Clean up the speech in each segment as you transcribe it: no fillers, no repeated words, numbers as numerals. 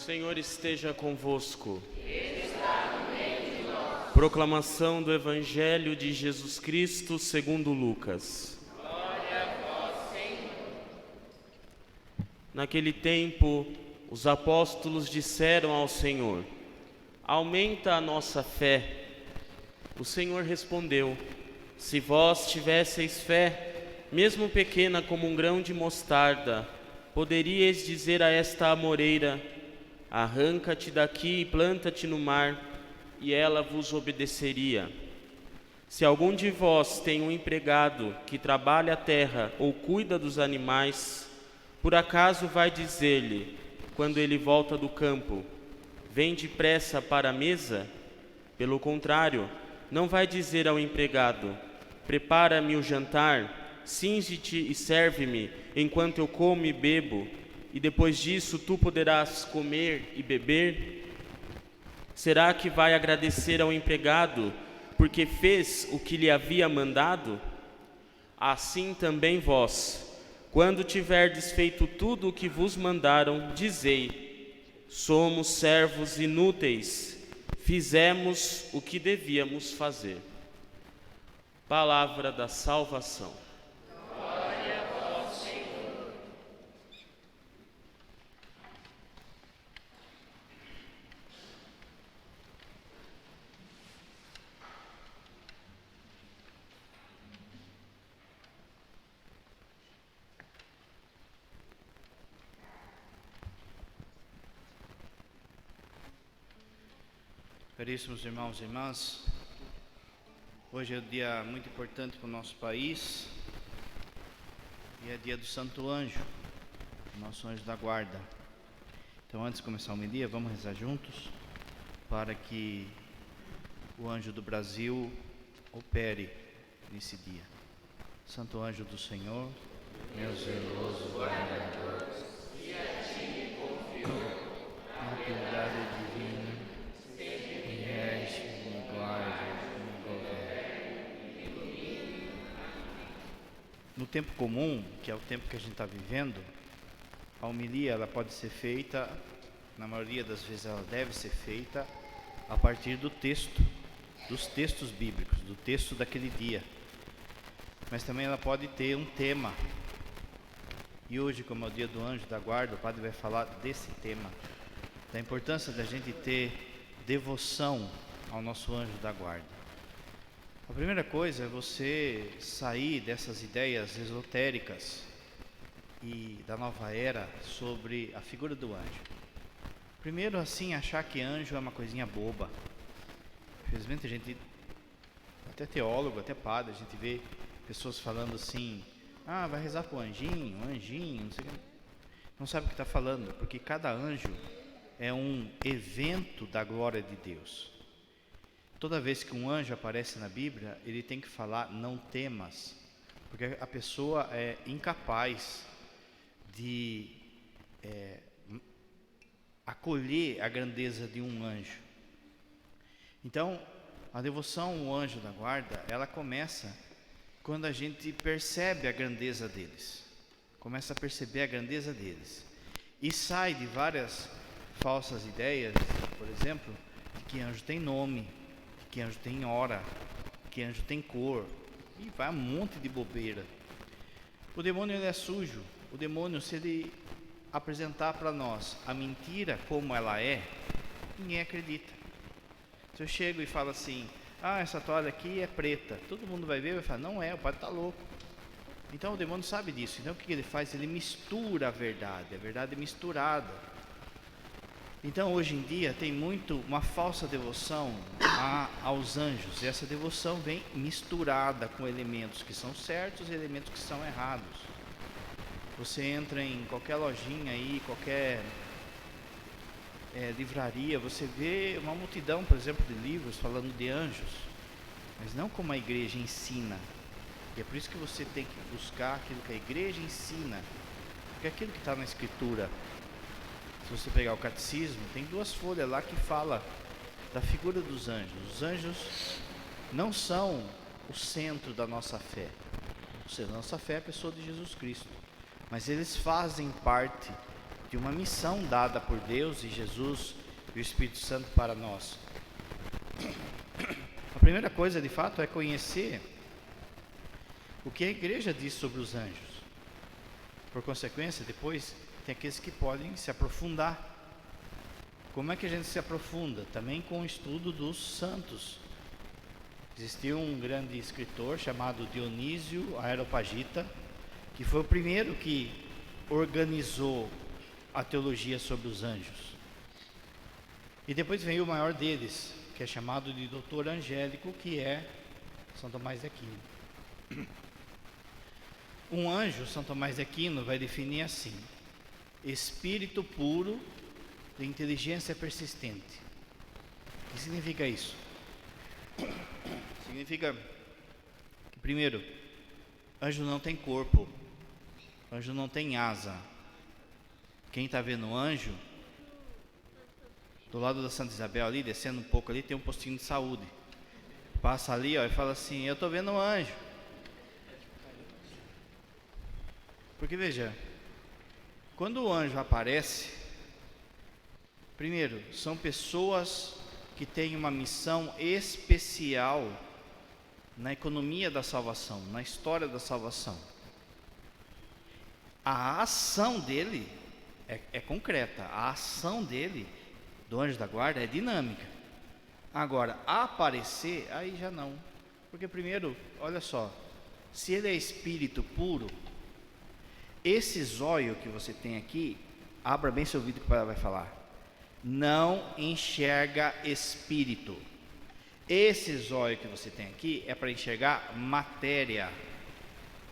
Senhor esteja convosco. Ele está no meio de nós. Proclamação do Evangelho de Jesus Cristo segundo Lucas. Glória a vós, Senhor. Naquele tempo, os apóstolos disseram ao Senhor: aumenta a nossa fé. O Senhor respondeu: se vós tivesseis fé, mesmo pequena como um grão de mostarda, poderíeis dizer a esta amoreira: arranca-te daqui e planta-te no mar, e ela vos obedeceria. Se algum de vós tem um empregado que trabalha a terra ou cuida dos animais, por acaso vai dizer-lhe, quando ele volta do campo: vem depressa para a mesa? Pelo contrário, não vai dizer ao empregado: prepara-me o jantar, cinge-te e serve-me, enquanto eu como e bebo, e depois disso tu poderás comer e beber? Será que vai agradecer ao empregado porque fez o que lhe havia mandado? Assim também vós, quando tiverdes feito tudo o que vos mandaram, dizei: somos servos inúteis, fizemos o que devíamos fazer. Palavra da salvação. Caríssimos irmãos e irmãs, hoje é um dia muito importante para o nosso país e é dia do Santo Anjo, nosso anjo da guarda. Então, antes de começar a homilia, vamos rezar juntos para que o anjo do Brasil opere nesse dia. Santo anjo do Senhor, meu zeloso guardador, e a ti me confiou na piedade divina. No tempo comum, que é o tempo que a gente está vivendo, a homilia ela pode ser feita, na maioria das vezes ela deve ser feita a partir do texto, dos textos bíblicos, do texto daquele dia. Mas também ela pode ter um tema. E hoje, como é o dia do anjo da guarda, o padre vai falar desse tema, da importância da gente ter devoção ao nosso anjo da guarda. A primeira coisa é você sair dessas ideias esotéricas e da nova era sobre a figura do anjo. Primeiro, assim, achar que anjo é uma coisinha boba. Infelizmente a gente, até teólogo, até padre, a gente vê pessoas falando assim: ah, vai rezar para o anjinho, não sei o que. Não sabe o que está falando, porque cada anjo é um evento da glória de Deus. Toda vez que um anjo aparece na Bíblia, ele tem que falar: não temas, porque a pessoa é incapaz de acolher a grandeza de um anjo. Então, a devoção ao anjo da guarda, ela começa quando a gente percebe a grandeza deles, começa a perceber a grandeza deles, e sai de várias falsas ideias, por exemplo, de que anjo tem nome, que anjo tem hora, que anjo tem cor, e vai um monte de bobeira. O demônio ele é sujo. O demônio, se ele apresentar para nós a mentira como ela é, ninguém acredita. Se eu chego e falo assim: ah, essa toalha aqui é preta, todo mundo vai ver e vai falar: não é, o padre está louco. Então o demônio sabe disso. Então o que ele faz? Ele mistura a verdade é misturada. Então hoje em dia tem muito uma falsa devoção aos anjos, e essa devoção vem misturada com elementos que são certos e elementos que são errados. Você entra em qualquer lojinha aí, qualquer livraria, você vê uma multidão, por exemplo, de livros falando de anjos, mas não como a igreja ensina. E é por isso que você tem que buscar aquilo que a igreja ensina, porque aquilo que está na escritura, se você pegar o catecismo, tem 2 folhas lá que fala da figura dos anjos. Os anjos não são o centro da nossa fé. O centro da nossa fé é a pessoa de Jesus Cristo. Mas eles fazem parte de uma missão dada por Deus e Jesus e o Espírito Santo para nós. A primeira coisa, de fato, é conhecer o que a igreja diz sobre os anjos. Por consequência, depois tem aqueles que podem se aprofundar. Como é que a gente se aprofunda? Também com o estudo dos santos. Existiu um grande escritor chamado Dionísio Areopagita, que foi o primeiro que organizou a teologia sobre os anjos. E depois veio o maior deles, que é chamado de Doutor Angélico, que é São Tomás de Aquino. Um anjo, São Tomás de Aquino vai definir assim: espírito puro de inteligência persistente. O que significa isso? Significa que, primeiro, anjo não tem corpo, anjo não tem asa. Quem está vendo um anjo, do lado da Santa Isabel ali, descendo um pouco ali, tem um postinho de saúde. Passa ali, ó, e fala assim: eu estou vendo um anjo. Porque veja, quando o anjo aparece, primeiro, são pessoas que têm uma missão especial na economia da salvação, na história da salvação. A ação dele é concreta, a ação dele, do anjo da guarda, é dinâmica. Agora, aparecer, aí já não. Porque primeiro, olha só, se ele é espírito puro, esse zóio que você tem aqui, abra bem seu ouvido que o pai vai falar, não enxerga espírito. Esse zóio que você tem aqui é para enxergar matéria,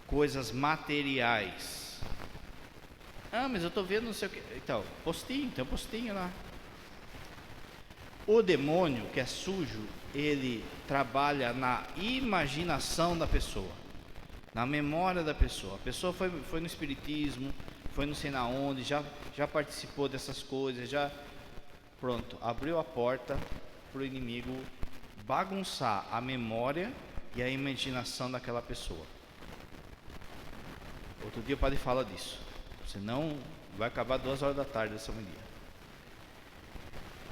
coisas materiais. Ah, mas eu estou vendo não sei o que. Então, tem um postinho lá. O demônio, que é sujo, ele trabalha na imaginação da pessoa, na memória da pessoa. A pessoa foi no espiritismo, foi não sei na onde, já participou dessas coisas, pronto, abriu a porta para o inimigo bagunçar a memória e a imaginação daquela pessoa. Outro dia o padre fala disso, senão vai acabar 2 horas da tarde dessa manhã.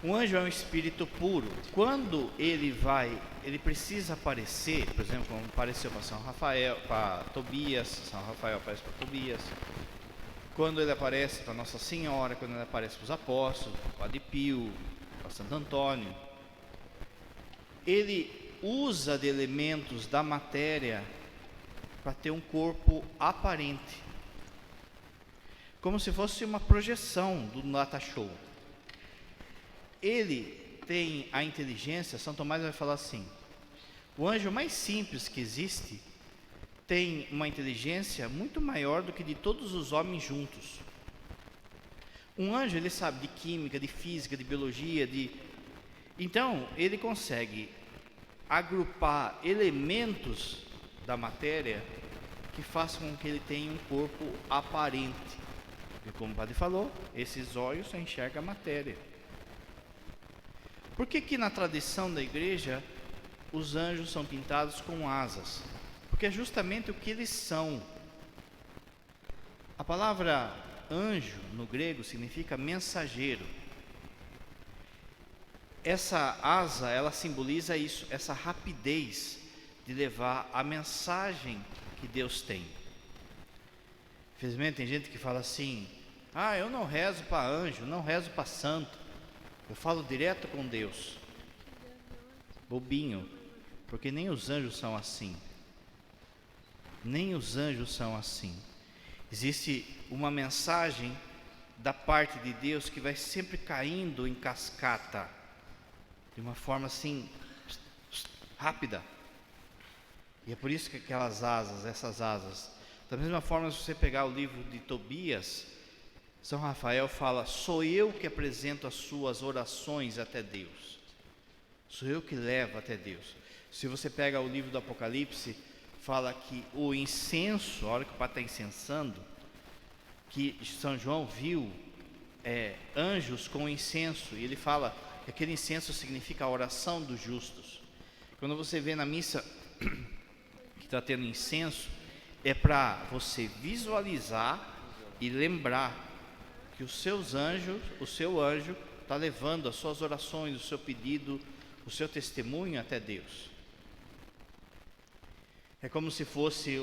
Um anjo é um espírito puro. Quando ele precisa aparecer, por exemplo, como apareceu para São Rafael, para Tobias, São Rafael aparece para Tobias. Quando ele aparece para Nossa Senhora, quando ele aparece para os apóstolos, para o Padre Pio, para Santo Antônio, ele usa de elementos da matéria para ter um corpo aparente, como se fosse uma projeção do data show. Ele tem a inteligência, São Tomás vai falar assim: o anjo mais simples que existe tem uma inteligência muito maior do que de todos os homens juntos. Um anjo, ele sabe de química, de física, de biologia, então ele consegue agrupar elementos da matéria que façam com que ele tenha um corpo aparente. E como o padre falou, esses olhos só enxergam a matéria. Por que na tradição da igreja os anjos são pintados com asas? Porque é justamente o que eles são. A palavra anjo no grego significa mensageiro. Essa asa, ela simboliza isso, essa rapidez de levar a mensagem que Deus tem. Infelizmente tem gente que fala assim: ah, eu não rezo para anjo, não rezo para santo, eu falo direto com Deus. Bobinho, porque nem os anjos são assim. Nem os anjos são assim. Existe uma mensagem da parte de Deus que vai sempre caindo em cascata, de uma forma assim, rápida. E é por isso que essas asas, da mesma forma, se você pegar o livro de Tobias, São Rafael fala: sou eu que apresento as suas orações até Deus, sou eu que levo até Deus. Se você pega o livro do Apocalipse, fala que o incenso, a hora que o Pai está incensando, que São João viu anjos com incenso, e ele fala que aquele incenso significa a oração dos justos. Quando você vê na missa que está tendo incenso, é para você visualizar e lembrar que o seu anjo está levando as suas orações, o seu pedido, o seu testemunho até Deus. É como se fosse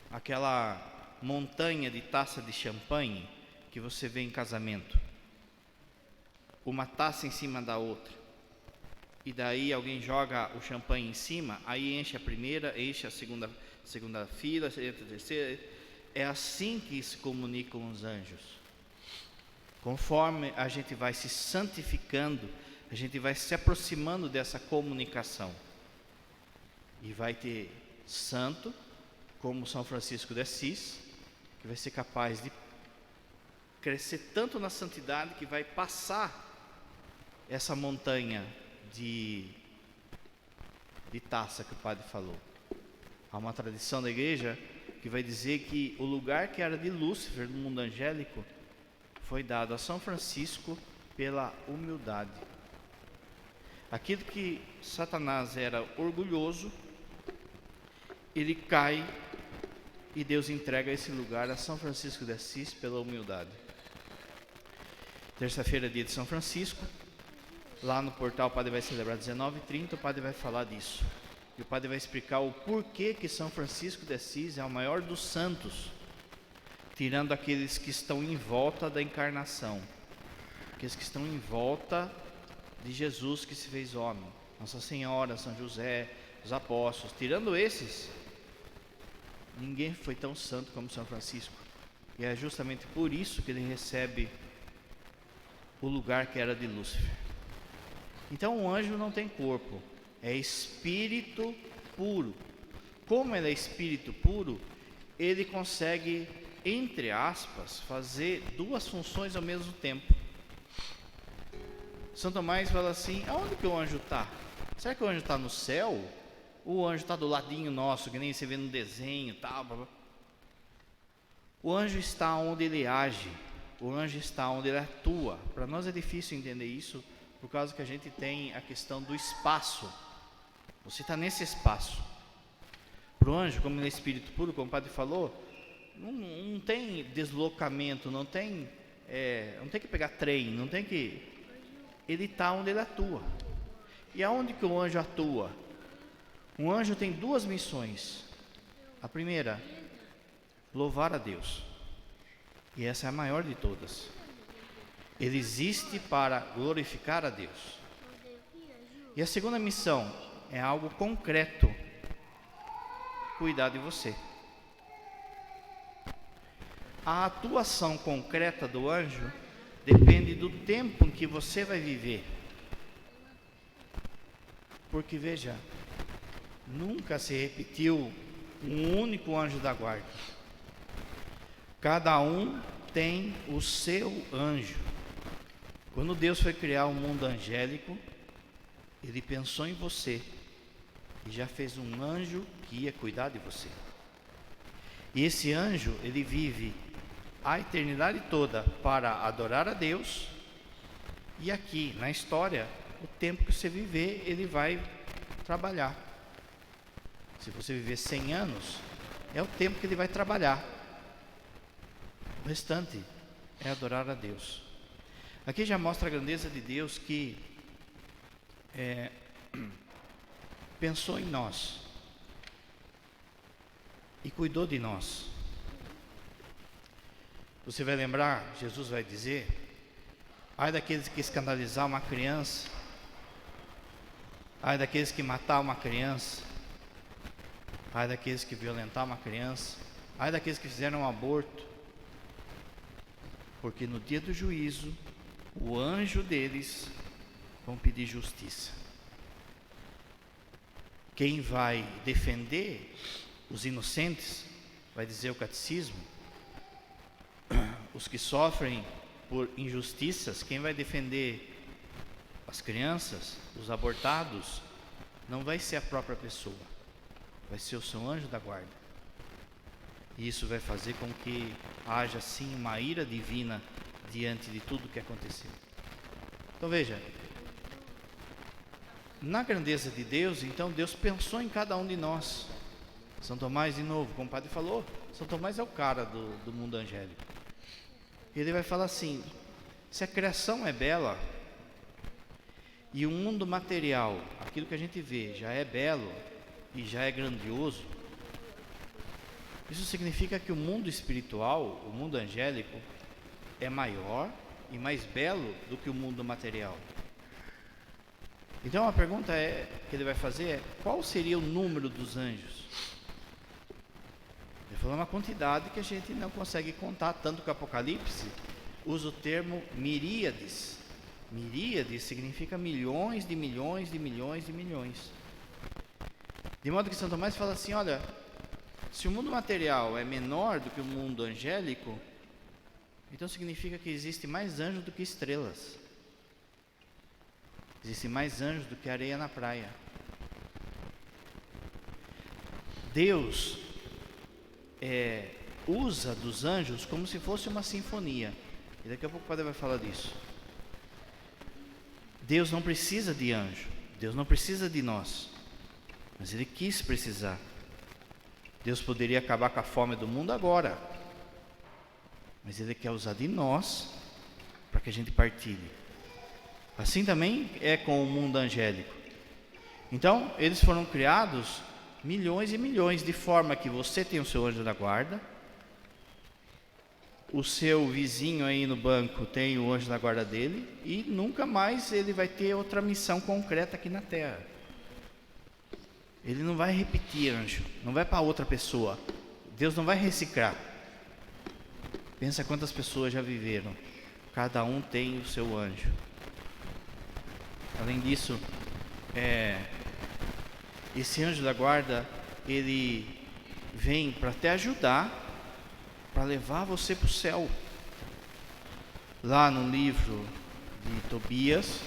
aquela montanha de taça de champanhe que você vê em casamento, uma taça em cima da outra, e daí alguém joga o champanhe em cima, aí enche a primeira, enche a segunda fila, enche a terceira. É assim que se comunicam os anjos. Conforme a gente vai se santificando, a gente vai se aproximando dessa comunicação, e vai ter santo como São Francisco de Assis, que vai ser capaz de crescer tanto na santidade que vai passar essa montanha de taça que o padre falou. Há uma tradição da igreja que vai dizer que o lugar que era de Lúcifer no mundo angélico foi dado a São Francisco pela humildade. Aquilo que Satanás era orgulhoso, ele cai e Deus entrega esse lugar a São Francisco de Assis pela humildade. Terça-feira é dia de São Francisco. Lá no portal o padre vai celebrar 19h30, o padre vai falar disso. E o padre vai explicar o porquê que São Francisco de Assis é o maior dos santos, tirando aqueles que estão em volta da encarnação, aqueles que estão em volta de Jesus que se fez homem, Nossa Senhora, São José, os apóstolos. Tirando esses, ninguém foi tão santo como São Francisco. E é justamente por isso que ele recebe o lugar que era de Lúcifer. Então o anjo não tem corpo, é espírito puro. Como ele é espírito puro, ele consegue, entre aspas, fazer duas funções ao mesmo tempo. São Tomás fala assim: aonde que o anjo está? Será que o anjo está no céu? O anjo está do ladinho nosso, que nem você vê no desenho, tal, blá, blá. O anjo está onde ele age, o anjo está onde ele atua. Para nós é difícil entender isso, por causa que a gente tem a questão do espaço. Você está nesse espaço. Para o anjo, como ele é espírito puro, como o padre falou, não tem deslocamento, não tem que pegar trem, não tem que... Ele está onde ele atua. E aonde que o anjo atua? Um anjo tem duas missões. A primeira, louvar a Deus. E essa é a maior de todas. Ele existe para glorificar a Deus. E a segunda missão é algo concreto: cuidar de você. A atuação concreta do anjo depende do tempo em que você vai viver. Porque veja, nunca se repetiu um único anjo da guarda. Cada um tem o seu anjo. Quando Deus foi criar o mundo angélico, Ele pensou em você e já fez um anjo que ia cuidar de você. E esse anjo, ele vive a eternidade toda para adorar a Deus. E aqui na história, o tempo que você viver, ele vai trabalhar. Se você viver 100 anos, é o tempo que ele vai trabalhar. O restante é adorar a Deus. Aqui já mostra a grandeza de Deus, que pensou em nós e cuidou de nós. Você vai lembrar, Jesus vai dizer: ai daqueles que escandalizar uma criança, ai daqueles que matar uma criança, ai daqueles que violentar uma criança, ai daqueles que fizeram um aborto, porque no dia do juízo o anjo deles vão pedir justiça. Quem vai defender os inocentes, vai dizer o catecismo, os que sofrem por injustiças, quem vai defender as crianças, os abortados, não vai ser a própria pessoa, vai ser o seu anjo da guarda. E isso vai fazer com que haja sim uma ira divina diante de tudo que aconteceu. Então veja, na grandeza de Deus, então Deus pensou em cada um de nós. São Tomás, de novo, como o padre falou, São Tomás é o cara do mundo angélico. Ele vai falar assim: se a criação é bela e o mundo material, aquilo que a gente vê, já é belo e já é grandioso, isso significa que o mundo espiritual, o mundo angélico, é maior e mais belo do que o mundo material. Então a pergunta que ele vai fazer é: qual seria o número dos anjos? Ele falou uma quantidade que a gente não consegue contar, tanto que o Apocalipse usa o termo miríades. Miríades significa milhões de milhões de milhões de milhões. De modo que São Tomás fala assim: olha, se o mundo material é menor do que o mundo angélico, então significa que existe mais anjos do que estrelas. Existem mais anjos do que areia na praia. Deus usa dos anjos como se fosse uma sinfonia. E daqui a pouco o padre vai falar disso. Deus não precisa de anjo. Deus não precisa de nós. Mas Ele quis precisar. Deus poderia acabar com a fome do mundo agora. Mas Ele quer usar de nós para que a gente partilhe. Assim também é com o mundo angélico. Então, eles foram criados milhões e milhões, de forma que você tem o seu anjo da guarda, o seu vizinho aí no banco tem o anjo da guarda dele, e nunca mais ele vai ter outra missão concreta aqui na terra. Ele não vai repetir anjo, não vai para outra pessoa. Deus não vai reciclar. Pensa quantas pessoas já viveram. Cada um tem o seu anjo. Além disso, esse anjo da guarda, ele vem para te ajudar, para levar você para o céu. Lá no livro de Tobias,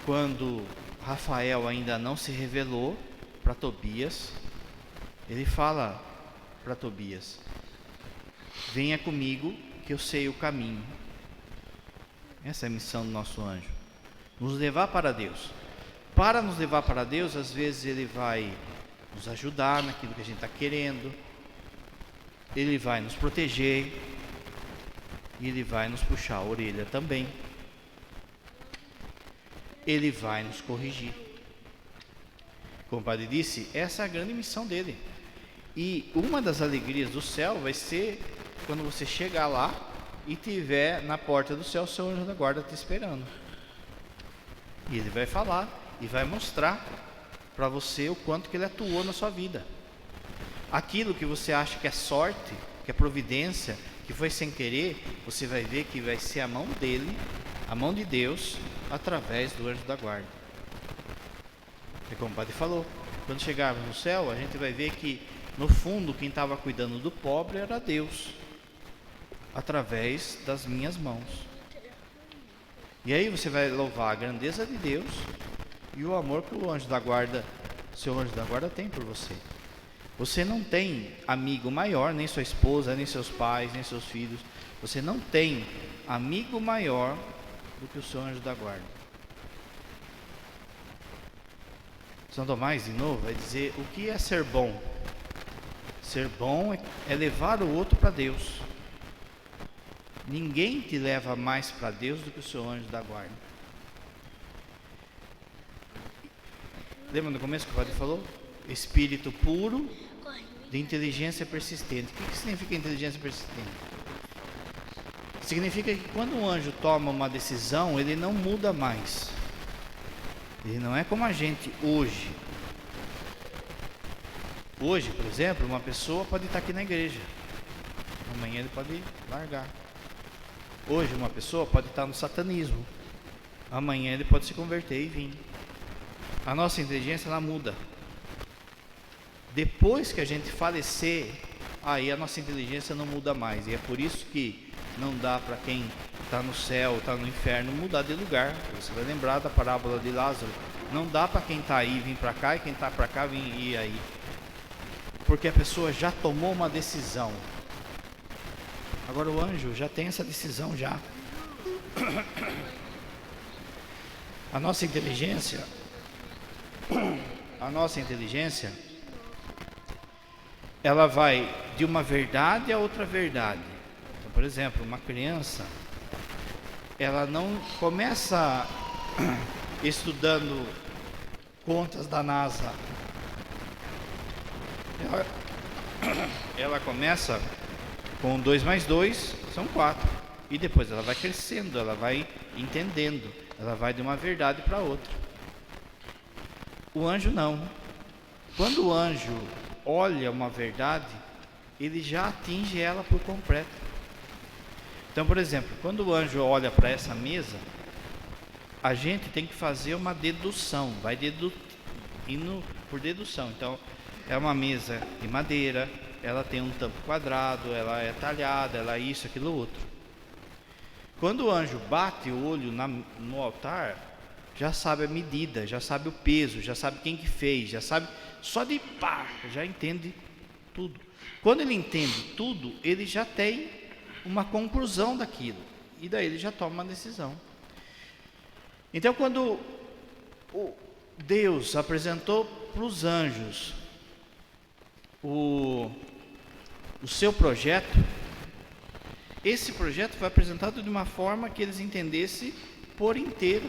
quando Rafael ainda não se revelou para Tobias, ele fala para Tobias: venha comigo que eu sei o caminho. Essa é a missão do nosso anjo, nos levar para Deus. Para nos levar para Deus, às vezes ele vai nos ajudar naquilo que a gente está querendo, ele vai nos proteger, e ele vai nos puxar a orelha também. Ele vai nos corrigir. Como o padre disse, essa é a grande missão dele. E uma das alegrias do céu vai ser quando você chegar lá e tiver na porta do céu o seu anjo da guarda te esperando. E ele vai falar e vai mostrar para você o quanto que ele atuou na sua vida. Aquilo que você acha que é sorte, que é providência, que foi sem querer, você vai ver que vai ser a mão dele, a mão de Deus, através do anjo da guarda. É como o padre falou, quando chegarmos no céu, a gente vai ver que no fundo quem estava cuidando do pobre era Deus, através das minhas mãos. E aí você vai louvar a grandeza de Deus e o amor que o anjo da guarda, seu anjo da guarda, tem por você. Você não tem amigo maior, nem sua esposa, nem seus pais, nem seus filhos. Você não tem amigo maior do que o seu anjo da guarda. São Tomás, de novo, vai dizer o que é ser bom. Ser bom é levar o outro para Deus. Ninguém te leva mais para Deus do que o seu anjo da guarda. Lembra no começo que o padre falou? Espírito puro de inteligência persistente. O que significa inteligência persistente? Significa que quando um anjo toma uma decisão, ele não muda mais. Ele não é como a gente hoje. Hoje, por exemplo, uma pessoa pode estar aqui na igreja, amanhã ele pode largar. Hoje uma pessoa pode estar no satanismo, amanhã ele pode se converter e vir. A nossa inteligência, ela muda. Depois que a gente falecer, aí a nossa inteligência não muda mais. E é por isso que não dá para quem está no céu, está no inferno, mudar de lugar. Você vai lembrar da parábola de Lázaro. Não dá para quem está aí vir para cá, e quem está para cá vir ir aí. Porque a pessoa já tomou uma decisão. Agora o anjo já tem essa decisão já. A nossa inteligência, ela vai de uma verdade a outra verdade. Por exemplo, uma criança, ela não começa estudando contas da NASA. Ela começa com 2 mais 2 são 4. E depois ela vai crescendo, ela vai entendendo, ela vai de uma verdade para outra. O anjo não. Quando o anjo olha uma verdade, ele já atinge ela por completo. Então, por exemplo, quando o anjo olha para essa mesa, a gente tem que fazer uma dedução, vai indo por dedução. Então, é uma mesa de madeira, ela tem um tampo quadrado, ela é talhada, ela é isso, aquilo, outro. Quando o anjo bate o olho no altar, já sabe a medida, já sabe o peso, já sabe quem que fez, já sabe, só de pá, já entende tudo. Quando ele entende tudo, ele já tem uma conclusão daquilo, e daí ele já toma uma decisão. Então, quando Deus apresentou para os anjos o seu projeto, esse projeto foi apresentado de uma forma que eles entendessem por inteiro.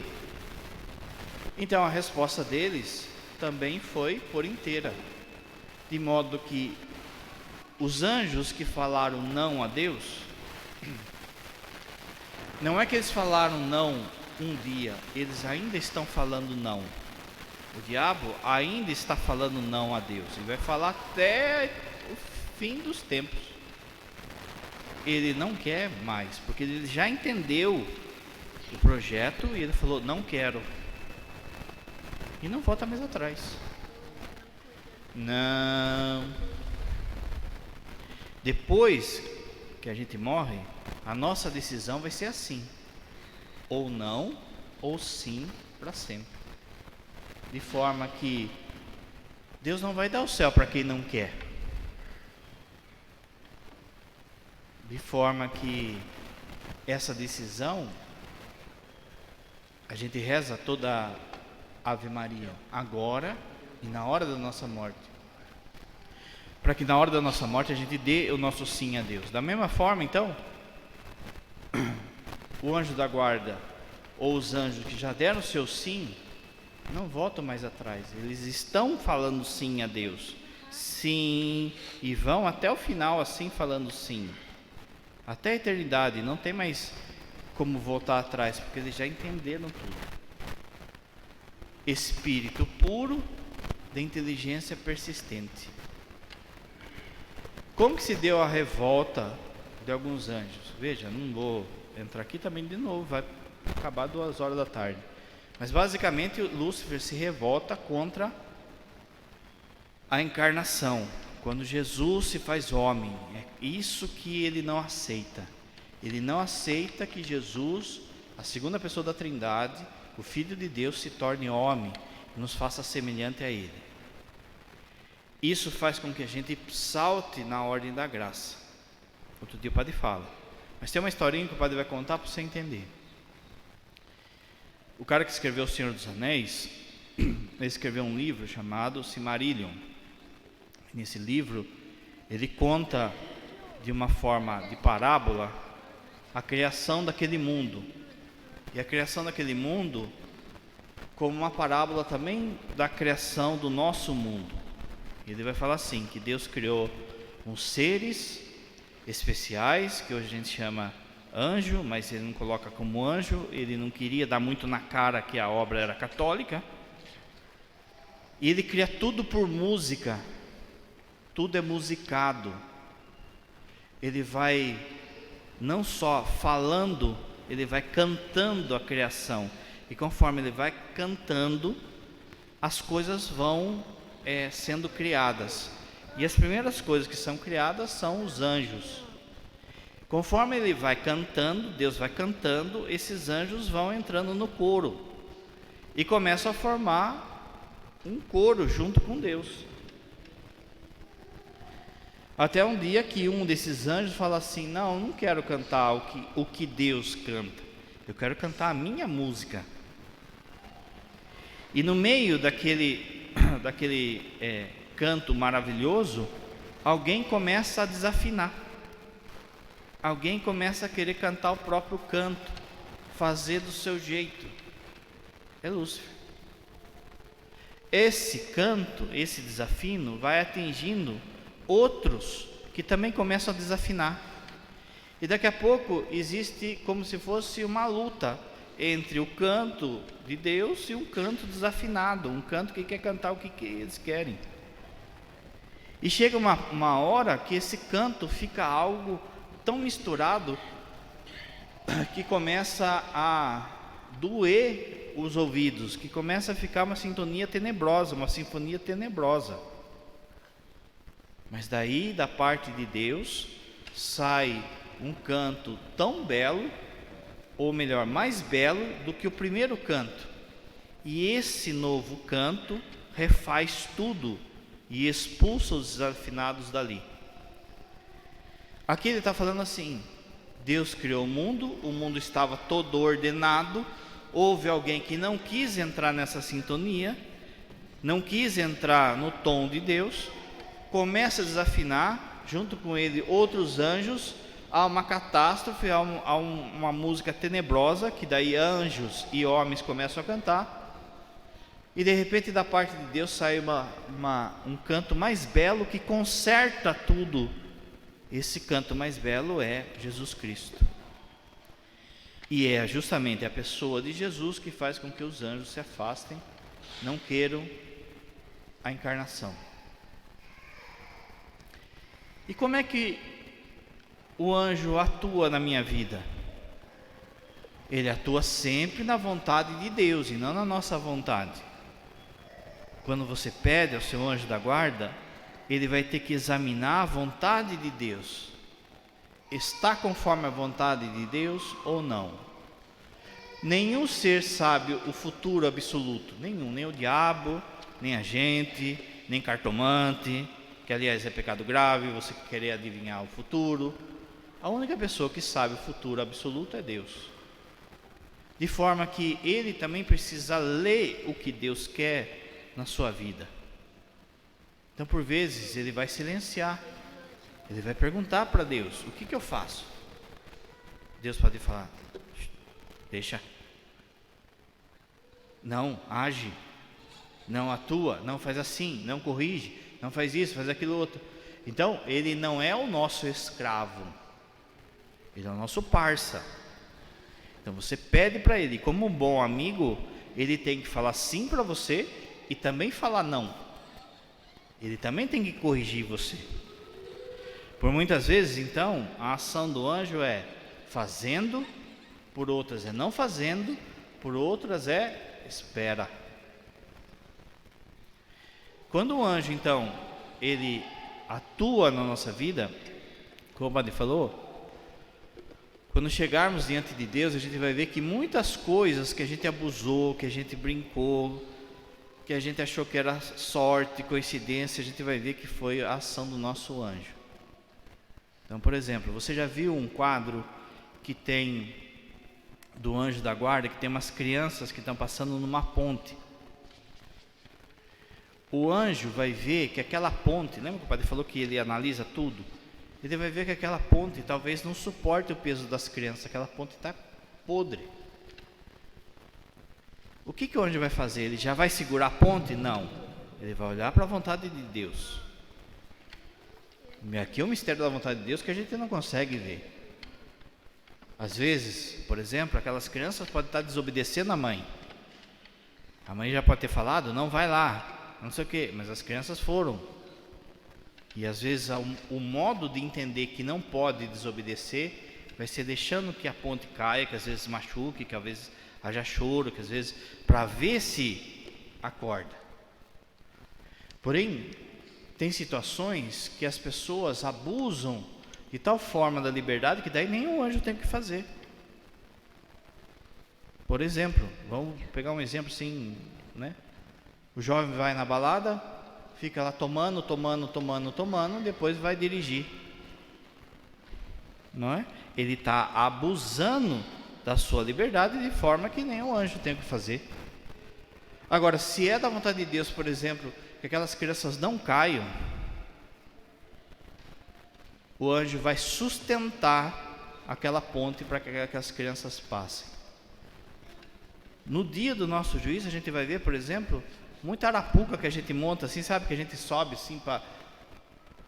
Então a resposta deles também foi por inteira, de modo que os anjos que falaram não a Deus, não é que eles falaram não um dia, eles ainda estão falando não. O diabo ainda está falando não a Deus, ele vai falar até o fim dos tempos. Ele não quer mais, porque ele já entendeu o projeto e ele falou, não quero. E não volta mais atrás. Não. Depois que a gente morre, a nossa decisão vai ser assim: ou não, ou sim, para sempre. De forma que Deus não vai dar o céu para quem não quer. De forma que essa decisão, a gente reza toda Ave Maria, agora e na hora da nossa morte, para que na hora da nossa morte a gente dê o nosso sim a Deus. Da mesma forma, então, o anjo da guarda ou os anjos que já deram o seu sim, não voltam mais atrás, eles estão falando sim a Deus, sim, e vão até o final assim falando sim, até a eternidade, não tem mais como voltar atrás, porque eles já entenderam tudo. Espírito puro de inteligência persistente. Como que se deu a revolta de alguns anjos? Veja, não vou entrar aqui também de novo, vai acabar 2 horas da tarde. Mas basicamente Lúcifer se revolta contra a encarnação, quando Jesus se faz homem. É isso que ele não aceita. Ele não aceita que Jesus, a segunda pessoa da Trindade, o Filho de Deus, se torne homem e nos faça semelhante a Ele. Isso faz com que a gente salte na ordem da graça. Outro dia o padre fala, mas tem uma historinha que o padre vai contar para você entender. O cara que escreveu O Senhor dos Anéis, ele escreveu um livro chamado Silmarillion. Nesse livro, ele conta de uma forma de parábola a criação daquele mundo. E a criação daquele mundo como uma parábola também da criação do nosso mundo. Ele vai falar assim, que Deus criou uns seres especiais, que hoje a gente chama anjo, mas ele não coloca como anjo, ele não queria dar muito na cara que a obra era católica. E ele cria tudo por música, tudo é musicado. Ele vai não só falando, ele vai cantando a criação, e conforme ele vai cantando, as coisas vão sendo criadas, e as primeiras coisas que são criadas são os anjos. Conforme ele vai cantando, Deus vai cantando, esses anjos vão entrando no coro, e começam a formar um coro junto com Deus. Até um dia que um desses anjos fala assim, não, eu não quero cantar o que Deus canta, eu quero cantar a minha música. E no meio daquele canto maravilhoso, alguém começa a desafinar. alguém começa a querer cantar o próprio canto, fazer do seu jeito. É Lúcifer. Esse canto, esse desafino, vai atingindo outros que também começam a desafinar. E daqui a pouco existe como se fosse uma luta entre o canto de Deus e um canto desafinado, um canto que quer cantar o que eles querem. E chega uma hora que esse canto fica algo tão misturado que começa a doer os ouvidos, que começa a ficar uma sintonia tenebrosa, uma sinfonia tenebrosa. Mas daí, da parte de Deus, sai um canto tão belo, ou melhor, mais belo do que o primeiro canto. E esse novo canto refaz tudo e expulsa os desafinados dali. Aqui ele está falando assim: Deus criou o mundo estava todo ordenado, houve alguém que não quis entrar nessa sintonia, não quis entrar no tom de Deus, começa a desafinar, junto com ele outros anjos, há uma catástrofe, há uma música tenebrosa, que daí anjos e homens começam a cantar, e de repente da parte de Deus sai um canto mais belo que conserta tudo. Esse canto mais belo é Jesus Cristo. E é justamente a pessoa de Jesus que faz com que os anjos se afastem, não queiram a encarnação. E como é que o anjo atua na minha vida? Ele atua sempre na vontade de Deus e não na nossa vontade. Quando você pede ao seu anjo da guarda, ele vai ter que examinar a vontade de Deus. Está conforme a vontade de Deus ou não? Nenhum ser sabe o futuro absoluto, nenhum, nem o diabo, nem a gente, nem cartomante, que aliás é pecado grave, você querer adivinhar o futuro. A única pessoa que sabe o futuro absoluto é Deus. De forma que ele também precisa ler o que Deus quer na sua vida. Então, por vezes, ele vai silenciar, ele vai perguntar para Deus: o que eu faço? Deus pode falar: deixa, não age, não atua, não faz assim, não corrige, não faz isso, faz aquilo outro. Então, ele não é o nosso escravo, ele é o nosso parça. Então você pede para ele, como um bom amigo, ele tem que falar sim para você e também falar não. Ele também tem que corrigir você. Por muitas vezes, então, a ação do anjo é fazendo, por outras é não fazendo, por outras é espera. Quando o anjo, então, ele atua na nossa vida, como o padre falou, quando chegarmos diante de Deus, a gente vai ver que muitas coisas que a gente abusou, que a gente brincou, que a gente achou que era sorte, coincidência, a gente vai ver que foi a ação do nosso anjo. Então, por exemplo, você já viu um quadro que tem do anjo da guarda, que tem umas crianças que estão passando numa ponte. O anjo vai ver que aquela ponte, lembra que o padre falou que ele analisa tudo? Ele vai ver que aquela ponte talvez não suporte o peso das crianças, aquela ponte está podre. O que o anjo vai fazer? Ele já vai segurar a ponte? Não. Ele vai olhar para a vontade de Deus. Aqui é o mistério da vontade de Deus que a gente não consegue ver. Às vezes, por exemplo, aquelas crianças podem estar desobedecendo a mãe. A mãe já pode ter falado: não vai lá, não sei o quê, mas as crianças foram. E às vezes o modo de entender que não pode desobedecer vai ser deixando que a ponte caia, que às vezes machuque, que às vezes haja choro, que às vezes, para ver se acorda. Porém, tem situações que as pessoas abusam de tal forma da liberdade que daí nenhum anjo tem o que fazer. Por exemplo, vamos pegar um exemplo assim, né? O jovem vai na balada, fica lá tomando, depois vai dirigir. Não é? Ele está abusando da sua liberdade de forma que nenhum anjo tem o que fazer. Agora, se é da vontade de Deus, por exemplo, que aquelas crianças não caiam, o anjo vai sustentar aquela ponte para que as crianças passem. No dia do nosso juízo, a gente vai ver, por exemplo, muita arapuca que a gente monta assim, sabe? Que a gente sobe assim para...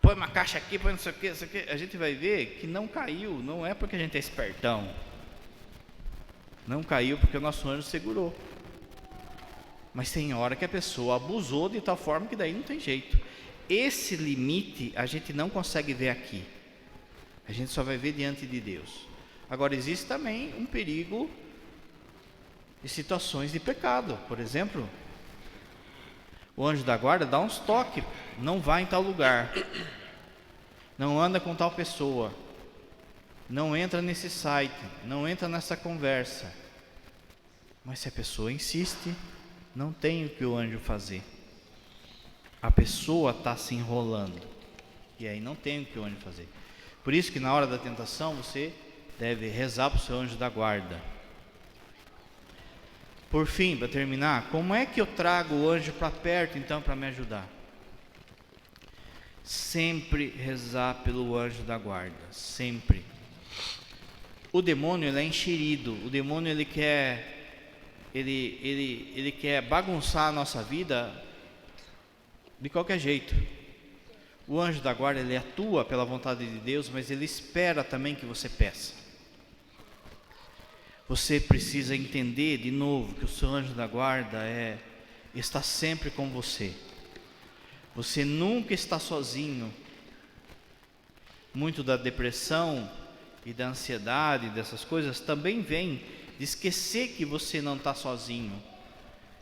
põe uma caixa aqui, põe não sei o que, isso aqui. A gente vai ver que não caiu, não é porque a gente é espertão. Não caiu porque o nosso anjo segurou. Mas tem hora que a pessoa abusou de tal forma que daí não tem jeito. Esse limite a gente não consegue ver aqui. A gente só vai ver diante de Deus. Agora, existe também um perigo de situações de pecado. Por exemplo, o anjo da guarda dá uns toques. Não vá em tal lugar. Não anda com tal pessoa. Não entra nesse site. Não entra nessa conversa. Mas se a pessoa insiste, não tem o que o anjo fazer. A pessoa está se enrolando. E aí não tem o que o anjo fazer. Por isso que na hora da tentação você deve rezar para o seu anjo da guarda. Por fim, para terminar, como é que eu trago o anjo para perto então para me ajudar? Sempre rezar pelo anjo da guarda, sempre. O demônio ele é enxerido, o demônio ele quer bagunçar a nossa vida de qualquer jeito. O anjo da guarda ele atua pela vontade de Deus, mas ele espera também que você peça. Você precisa entender de novo que o seu anjo da guarda está sempre com você. Você nunca está sozinho. Muito da depressão e da ansiedade, dessas coisas, também vem de esquecer que você não está sozinho.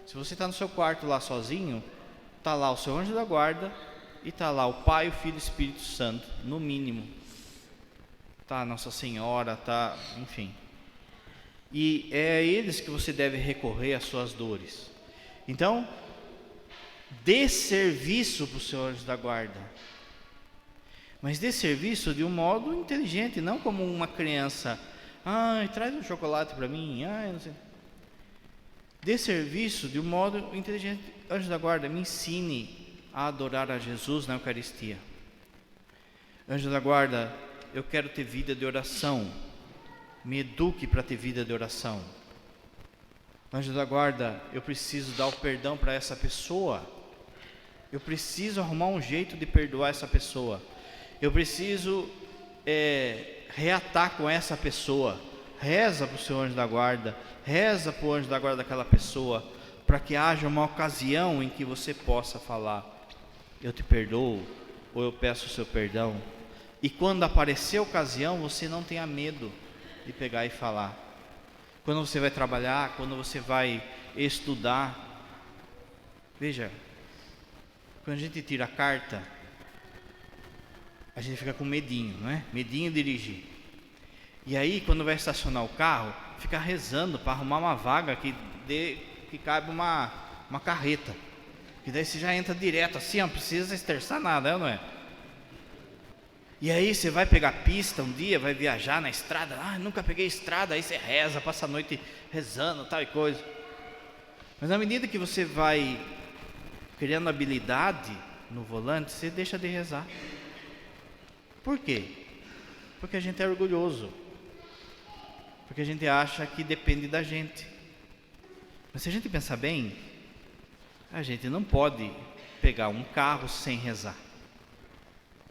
Se você está no seu quarto lá sozinho, está lá o seu anjo da guarda e está lá o Pai, o Filho e o Espírito Santo, no mínimo. Está Nossa Senhora, está, enfim. E é a eles que você deve recorrer às suas dores. Então, dê serviço para o seu anjo da guarda. Mas dê serviço de um modo inteligente, não como uma criança. Traz um chocolate para mim. Não sei. Dê serviço de um modo inteligente. Anjo da guarda, me ensine a adorar a Jesus na Eucaristia. Anjo da guarda, eu quero ter vida de oração. Me eduque para ter vida de oração. Anjo da guarda, eu preciso dar o perdão para essa pessoa. Eu preciso arrumar um jeito de perdoar essa pessoa. Eu preciso reatar com essa pessoa. Reza para o seu anjo da guarda. Reza para o anjo da guarda daquela pessoa, para que haja uma ocasião em que você possa falar: eu te perdoo, ou eu peço o seu perdão. E quando aparecer a ocasião, você não tenha medo de pegar e falar. Quando você vai trabalhar, quando você vai estudar. Veja, quando a gente tira a carta, a gente fica com medinho, não é? Medinho de dirigir. E aí, quando vai estacionar o carro, fica rezando para arrumar uma vaga que cabe uma carreta. Que daí você já entra direto assim, não precisa esterçar nada, não é? E aí você vai pegar pista um dia, vai viajar na estrada, nunca peguei estrada, aí você reza, passa a noite rezando, tal e coisa. Mas à medida que você vai criando habilidade no volante, você deixa de rezar. Por quê? Porque a gente é orgulhoso. Porque a gente acha que depende da gente. Mas se a gente pensar bem, a gente não pode pegar um carro sem rezar.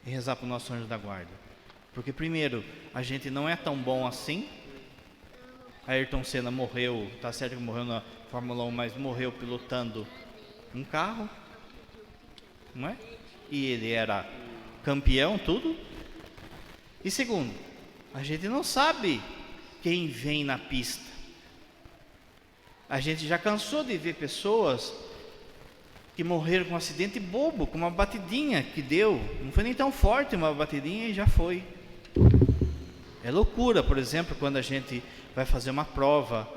E rezar para o nosso anjo da guarda. Porque primeiro, a gente não é tão bom assim. Ayrton Senna morreu, tá certo que morreu na Fórmula 1, mas morreu pilotando um carro, não é? E ele era campeão, tudo. E segundo, a gente não sabe quem vem na pista. A gente já cansou de ver pessoas que morreram com um acidente bobo, com uma batidinha que deu. Não foi nem tão forte, uma batidinha e já foi. É loucura, por exemplo, quando a gente vai fazer uma prova,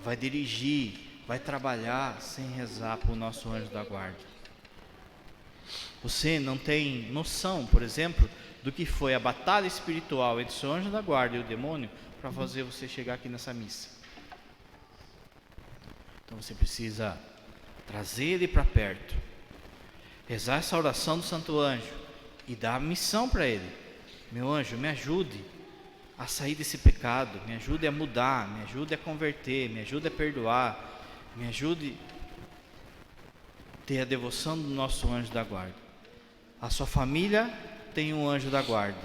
vai dirigir, vai trabalhar sem rezar para o nosso anjo da guarda. Você não tem noção, por exemplo, do que foi a batalha espiritual entre o seu anjo da guarda e o demônio para fazer você chegar aqui nessa missa. Então você precisa trazer ele para perto, rezar essa oração do Santo Anjo e dar a missão para ele: meu anjo, me ajude a sair desse pecado, me ajude a mudar, me ajude a converter, me ajude a perdoar, me ajude a ter a devoção do nosso anjo da guarda. A sua família tem um anjo da guarda.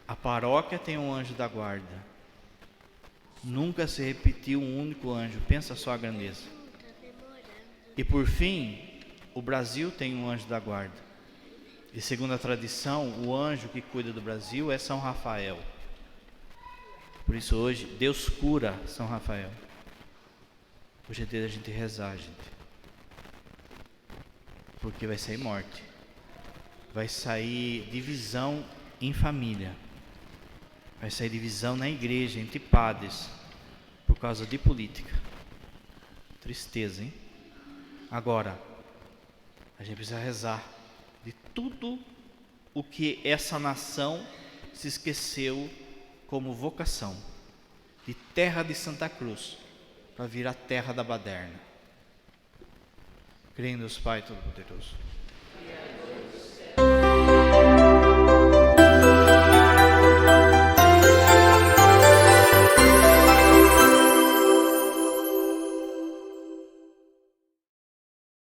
A paróquia tem um anjo da guarda. Nunca se repetiu um único anjo. Pensa só a grandeza. E por fim, o Brasil tem um anjo da guarda. E segundo a tradição, o anjo que cuida do Brasil é São Rafael. Por isso hoje, Deus cura São Rafael. Hoje é dia da gente rezar, gente. Porque vai sair morte. Vai sair divisão em família. Vai sair divisão na igreja, entre padres, por causa de política. Tristeza, hein? Agora, a gente precisa rezar de tudo o que essa nação se esqueceu como vocação. De terra de Santa Cruz, para virar terra da baderna. Creio em Deus Pai Todo-Poderoso,